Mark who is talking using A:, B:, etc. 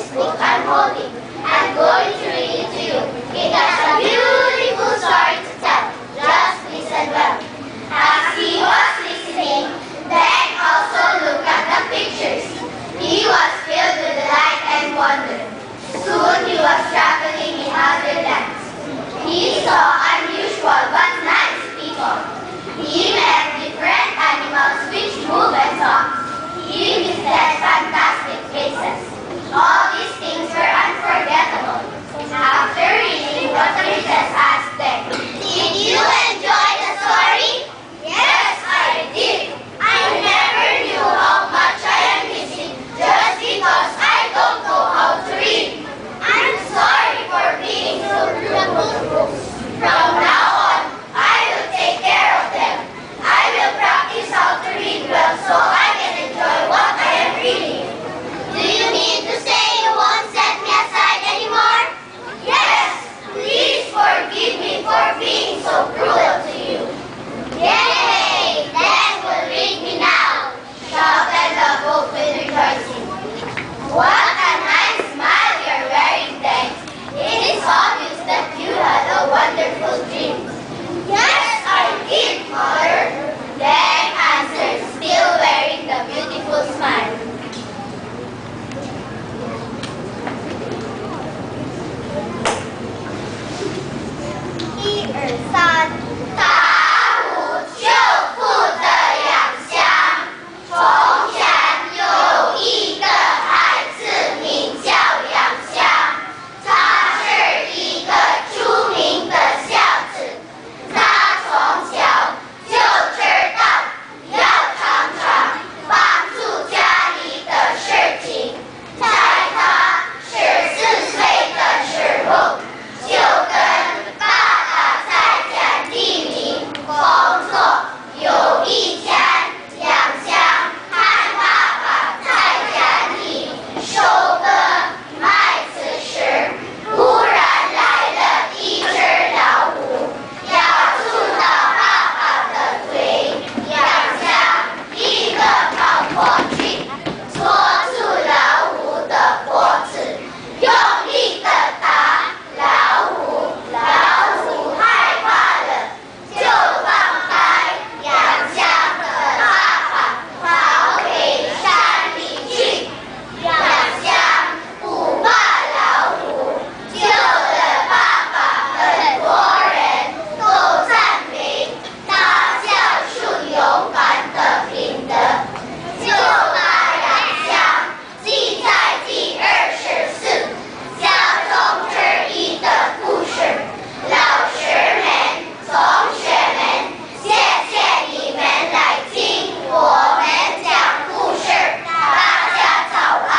A: this book I'm holding. I'm going to read it to you. It has a beautiful story to tell. Just listen well. As he was listening, Dan also looked at the pictures. He was filled with delight and wonder. Soon he was traveling in other lands. He saw unusual but nice people. He met different animals which move and talk. He visited fantastic places. All these things were unforgettable. After reading what the princess asked them, "Did you enjoy the story?" "Yes, I did. I never knew how much I am missing just because I don't know how to read. I'm sorry for being so cruel to books. From now on, I will take care of them. I will practice how to read well so I can enjoy what I am reading." "Do you mean to say you won't set me aside anymore?" "Yes. Please forgive me for being so cruel to you." "Yay! Dan will read me now," shouted the book with rejoicing. "What a nice smile you're wearing, Dan. It is obvious that you had a wonderful dream." "Yes, I did, Mother," Dan answered, still wearing the beautiful smile. "1、2、3，大湖就不得养香。从前有一个孩子名叫杨香，他是一个出名的孝子。他从小就知道要常常帮助家里的事情。在他14岁的时候，就跟爸爸在田地里工作。有一天，杨香和爸爸在田里收割麦子时，突然来了一只老虎，咬住了爸爸的腿。杨香立刻跑过去，捉住老虎的脖子，用力地打老虎。老虎害怕了，就放开杨香的爸爸，跑回山里去。杨香不怕老虎，救了爸爸，很多人都赞美他孝顺勇敢的品德，就把杨香记在第24家中之一的故事。老师们、同学们，谢谢你们来听我们讲故事，大家早安。